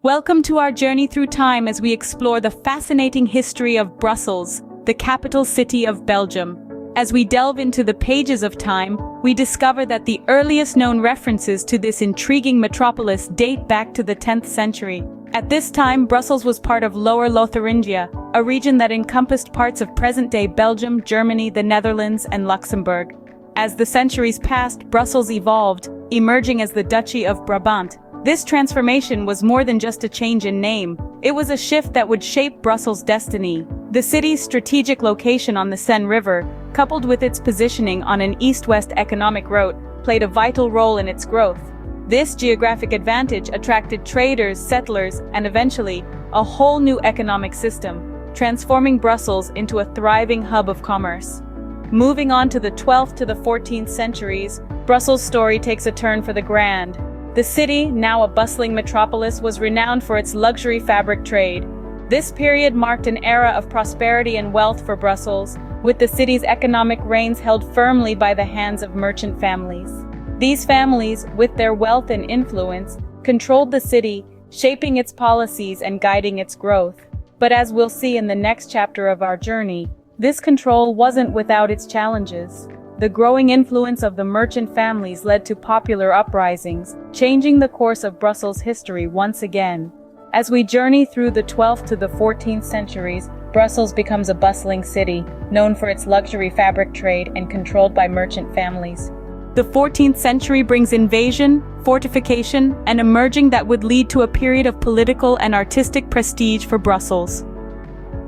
Welcome to our journey through time as we explore the fascinating history of Brussels, the capital city of Belgium. As we delve into the pages of time, we discover that the earliest known references to this intriguing metropolis date back to the 10th century. At this time, Brussels was part of Lower Lotharingia, a region that encompassed parts of present-day Belgium, Germany, the Netherlands, and Luxembourg. As the centuries passed, Brussels evolved, emerging as the Duchy of Brabant. This transformation was more than just a change in name. It was a shift that would shape Brussels' destiny. The city's strategic location on the Seine River, coupled with its positioning on an east-west economic route, played a vital role in its growth. This geographic advantage attracted traders, settlers, and eventually, a whole new economic system, transforming Brussels into a thriving hub of commerce. Moving on to the 12th to the 14th centuries, Brussels' story takes a turn for the grand. The city, now a bustling metropolis, was renowned for its luxury fabric trade. This period marked an era of prosperity and wealth for Brussels, with the city's economic reins held firmly by the hands of merchant families. These families, with their wealth and influence, controlled the city, shaping its policies and guiding its growth. But as we'll see in the next chapter of our journey, this control wasn't without its challenges. The growing influence of the merchant families led to popular uprisings, changing the course of Brussels' history once again. As we journey through the 12th to the 14th centuries, Brussels becomes a bustling city, known for its luxury fabric trade and controlled by merchant families. The 14th century brings invasion, fortification, and a merging that would lead to a period of political and artistic prestige for Brussels.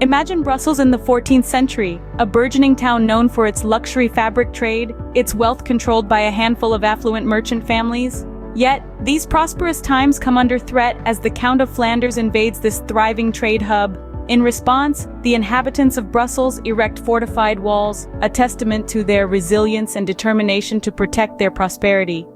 Imagine Brussels in the 14th century, a burgeoning town known for its luxury fabric trade, its wealth controlled by a handful of affluent merchant families. Yet, these prosperous times come under threat as the Count of Flanders invades this thriving trade hub. In response, the inhabitants of Brussels erect fortified walls, a testament to their resilience and determination to protect their prosperity.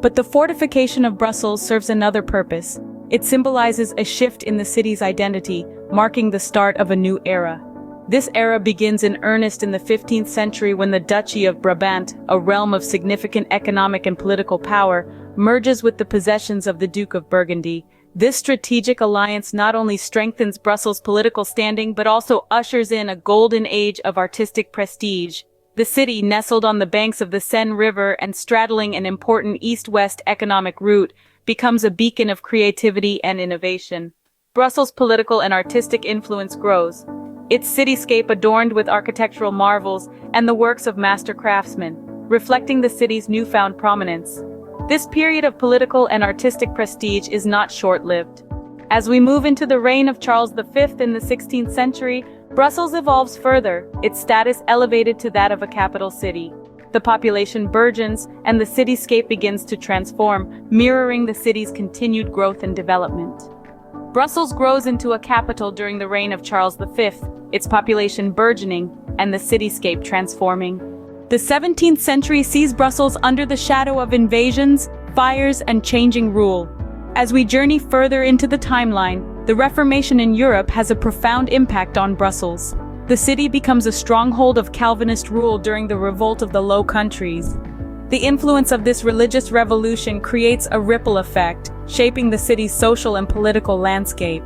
But the fortification of Brussels serves another purpose. It symbolizes a shift in the city's identity, marking the start of a new era. This era begins in earnest in the 15th century when the Duchy of Brabant, a realm of significant economic and political power, merges with the possessions of the Duke of Burgundy. This strategic alliance not only strengthens Brussels' political standing but also ushers in a golden age of artistic prestige. The city, nestled on the banks of the Seine River and straddling an important east-west economic route, becomes a beacon of creativity and innovation. Brussels' political and artistic influence grows, its cityscape adorned with architectural marvels and the works of master craftsmen, reflecting the city's newfound prominence. This period of political and artistic prestige is not short-lived. As we move into the reign of Charles V in the 16th century, Brussels evolves further, its status elevated to that of a capital city. The population burgeons, and the cityscape begins to transform, mirroring the city's continued growth and development. Brussels grows into a capital during the reign of Charles V, its population burgeoning, and the cityscape transforming. The 17th century sees Brussels under the shadow of invasions, fires, and changing rule. As we journey further into the timeline, the Reformation in Europe has a profound impact on Brussels. The city becomes a stronghold of Calvinist rule during the Revolt of the Low Countries. The influence of this religious revolution creates a ripple effect, shaping the city's social and political landscape.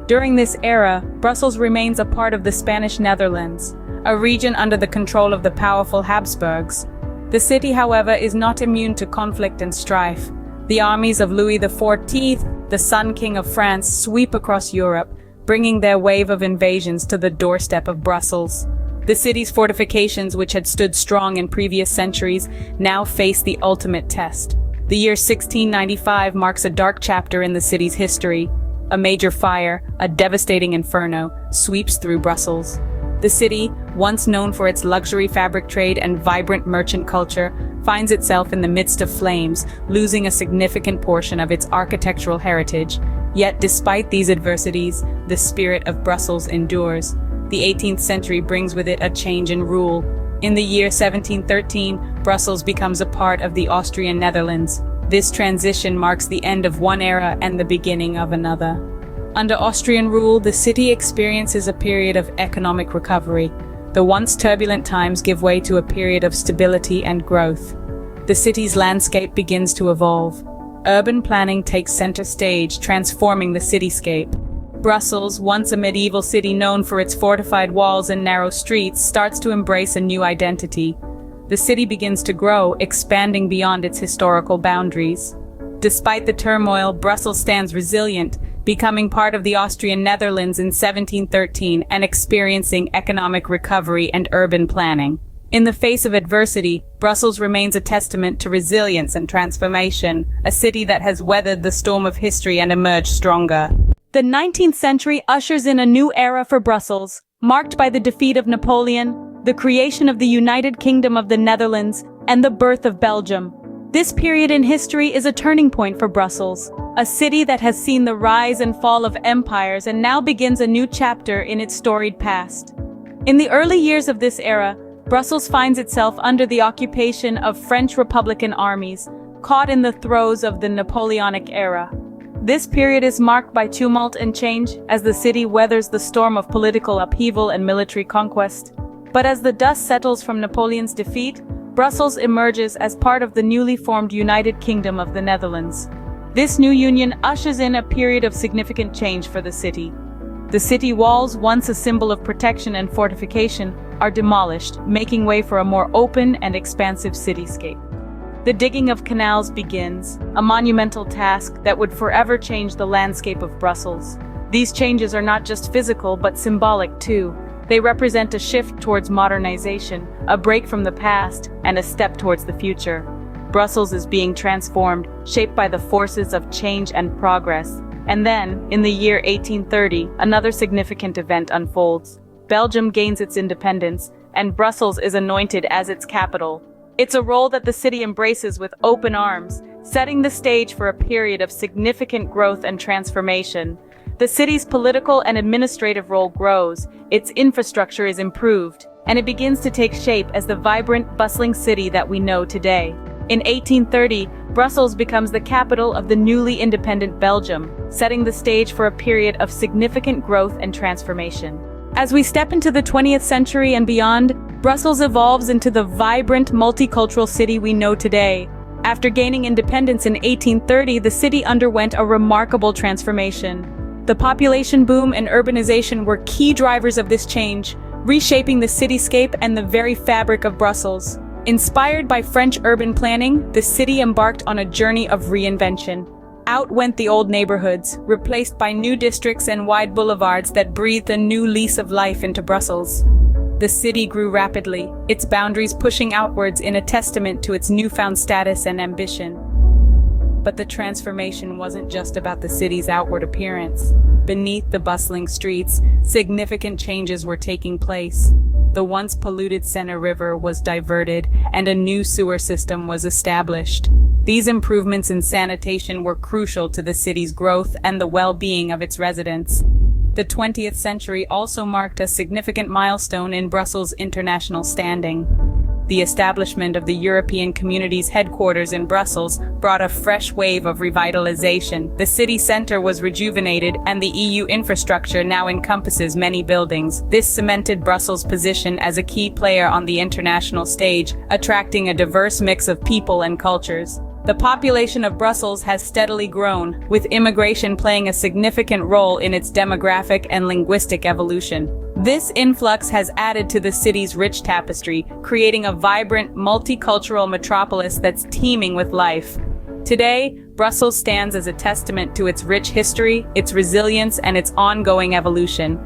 During this era, Brussels remains a part of the Spanish Netherlands, a region under the control of the powerful Habsburgs. The city, however, is not immune to conflict and strife. The armies of Louis XIV, the Sun King of France, sweep across Europe, bringing their wave of invasions to the doorstep of Brussels. The city's fortifications, which had stood strong in previous centuries, now face the ultimate test. The year 1695 marks a dark chapter in the city's history. A major fire, a devastating inferno, sweeps through Brussels. The city, once known for its luxury fabric trade and vibrant merchant culture, finds itself in the midst of flames, losing a significant portion of its architectural heritage. Yet, despite these adversities, the spirit of Brussels endures. The 18th century brings with it a change in rule. In the year 1713, Brussels becomes a part of the Austrian Netherlands. This transition marks the end of one era and the beginning of another. Under Austrian rule, the city experiences a period of economic recovery. The once turbulent times give way to a period of stability and growth. The city's landscape begins to evolve. urban planning takes center stage, transforming the cityscape. Brussels, once a medieval city known for its fortified walls and narrow streets, starts to embrace a new identity. The city begins to grow, expanding beyond its historical boundaries. Despite the turmoil, Brussels stands resilient, becoming part of the Austrian Netherlands in 1713 and experiencing economic recovery and urban planning. In the face of adversity, Brussels remains a testament to resilience and transformation, a city that has weathered the storm of history and emerged stronger. The 19th century ushers in a new era for Brussels, marked by the defeat of Napoleon, the creation of the United Kingdom of the Netherlands, and the birth of Belgium. This period in history is a turning point for Brussels, a city that has seen the rise and fall of empires and now begins a new chapter in its storied past. In the early years of this era, Brussels finds itself under the occupation of French Republican armies, caught in the throes of the Napoleonic era. This period is marked by tumult and change as the city weathers the storm of political upheaval and military conquest. But as the dust settles from Napoleon's defeat, Brussels emerges as part of the newly formed United Kingdom of the Netherlands. This new union ushers in a period of significant change for the city. The city walls, once a symbol of protection and fortification, are demolished, making way for a more open and expansive cityscape. The digging of canals begins, a monumental task that would forever change the landscape of Brussels. These changes are not just physical but symbolic too. They represent a shift towards modernization, a break from the past, and a step towards the future. Brussels is being transformed, shaped by the forces of change and progress. And then, in the year 1830, another significant event unfolds. Belgium gains its independence, and Brussels is anointed as its capital. It's a role that the city embraces with open arms, setting the stage for a period of significant growth and transformation. The city's political and administrative role grows, its infrastructure is improved, and it begins to take shape as the vibrant, bustling city that we know today. In 1830, Brussels becomes the capital of the newly independent Belgium, setting the stage for a period of significant growth and transformation. As we step into the 20th century and beyond, Brussels evolves into the vibrant, multicultural city we know today. After gaining independence in 1830, the city underwent a remarkable transformation. The population boom and urbanization were key drivers of this change, reshaping the cityscape and the very fabric of Brussels. Inspired by French urban planning, the city embarked on a journey of reinvention. Out went the old neighborhoods, replaced by new districts and wide boulevards that breathed a new lease of life into Brussels. The city grew rapidly, its boundaries pushing outwards in a testament to its newfound status and ambition. But the transformation wasn't just about the city's outward appearance. Beneath the bustling streets, significant changes were taking place. The once polluted Seine River was diverted, and a new sewer system was established. These improvements in sanitation were crucial to the city's growth and the well-being of its residents. The 20th century also marked a significant milestone in Brussels' international standing. The establishment of the European Community's headquarters in Brussels brought a fresh wave of revitalization. The city center was rejuvenated, and the EU infrastructure now encompasses many buildings. This cemented Brussels' position as a key player on the international stage, attracting a diverse mix of people and cultures. The population of Brussels has steadily grown, with immigration playing a significant role in its demographic and linguistic evolution. This influx has added to the city's rich tapestry, creating a vibrant, multicultural metropolis that's teeming with life. Today, Brussels stands as a testament to its rich history, its resilience, and its ongoing evolution.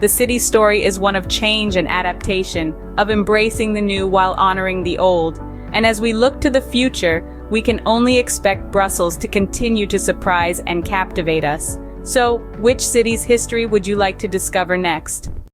The city's story is one of change and adaptation, of embracing the new while honoring the old. And as we look to the future, we can only expect Brussels to continue to surprise and captivate us. So, which city's history would you like to discover next?